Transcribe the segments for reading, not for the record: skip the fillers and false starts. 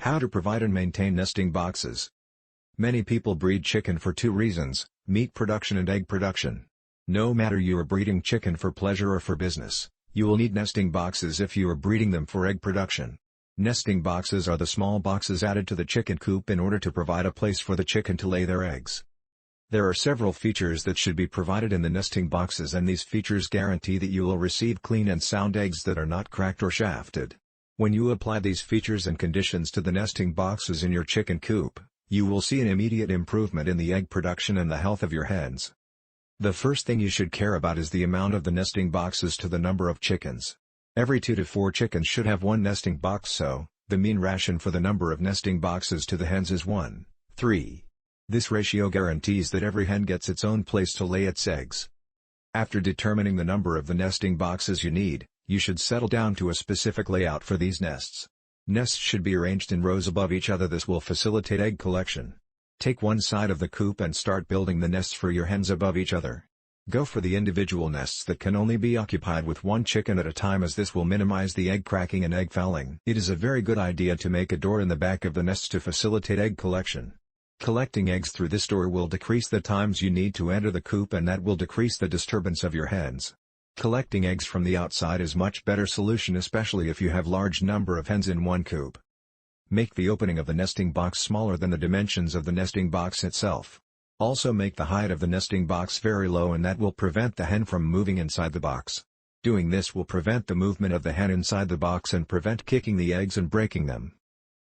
How to provide and maintain nesting boxes. Many people breed chicken for two reasons: meat production and egg production. No matter you are breeding chicken for pleasure or for business, you will need nesting boxes if you are breeding them for egg production. Nesting boxes are the small boxes added to the chicken coop in order to provide a place for the chicken to lay their eggs. There are several features that should be provided in the nesting boxes, and these features guarantee that you will receive clean and sound eggs that are not cracked or shafted. When you apply these features and conditions to the nesting boxes in your chicken coop, you will see an immediate improvement in the egg production and the health of your hens. The first thing you should care about is the amount of the nesting boxes to the number of chickens. Every 2 to 4 chickens should have one nesting box, so the mean ration for the number of nesting boxes to the hens is 1:3. This ratio guarantees that every hen gets its own place to lay its eggs. After determining the number of the nesting boxes you need, you should settle down to a specific layout for these nests. Nests should be arranged in rows above each other. This will facilitate egg collection. Take one side of the coop and start building the nests for your hens above each other. Go for the individual nests that can only be occupied with one chicken at a time, as this will minimize the egg cracking and egg fouling. It is a very good idea to make a door in the back of the nests to facilitate egg collection. Collecting eggs through this door will decrease the times you need to enter the coop, and that will decrease the disturbance of your hens. Collecting eggs from the outside is much better solution, especially if you have large number of hens in one coop. Make the opening of the nesting box smaller than the dimensions of the nesting box itself. Also make the height of the nesting box very low, and that will prevent the hen from moving inside the box. Doing this will prevent the movement of the hen inside the box and prevent kicking the eggs and breaking them.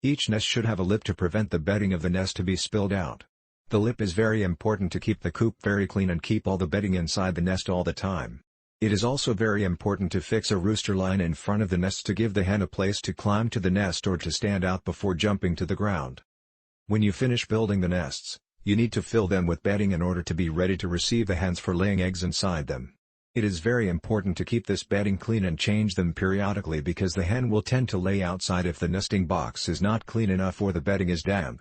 Each nest should have a lip to prevent the bedding of the nest to be spilled out. The lip is very important to keep the coop very clean and keep all the bedding inside the nest all the time. It is also very important to fix a rooster line in front of the nest to give the hen a place to climb to the nest or to stand out before jumping to the ground. When you finish building the nests, you need to fill them with bedding in order to be ready to receive the hens for laying eggs inside them. It is very important to keep this bedding clean and change them periodically, because the hen will tend to lay outside if the nesting box is not clean enough or the bedding is damp.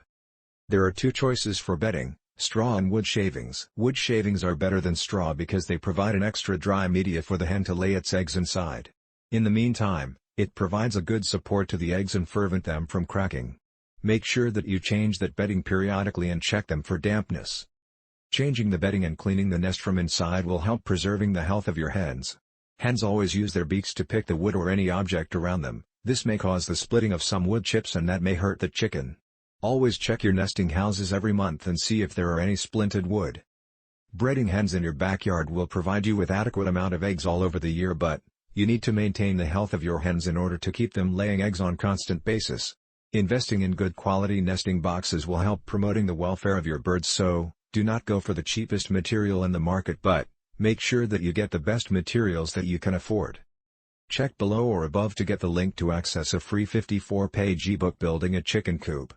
There are two choices for bedding: straw and wood shavings. Wood shavings are better than straw because they provide an extra dry media for the hen to lay its eggs inside. In the meantime, it provides a good support to the eggs and prevent them from cracking. Make sure that you change that bedding periodically and check them for dampness. Changing the bedding and cleaning the nest from inside will help preserving the health of your hens. Hens always use their beaks to pick the wood or any object around them. This may cause the splitting of some wood chips, and that may hurt the chicken. Always check your nesting houses every month and see if there are any splintered wood. Breeding hens in your backyard will provide you with adequate amount of eggs all over the year, but you need to maintain the health of your hens in order to keep them laying eggs on constant basis. Investing in good quality nesting boxes will help promoting the welfare of your birds, so do not go for the cheapest material in the market, but make sure that you get the best materials that you can afford. Check below or above to get the link to access a free 54-page ebook, Building a Chicken Coop.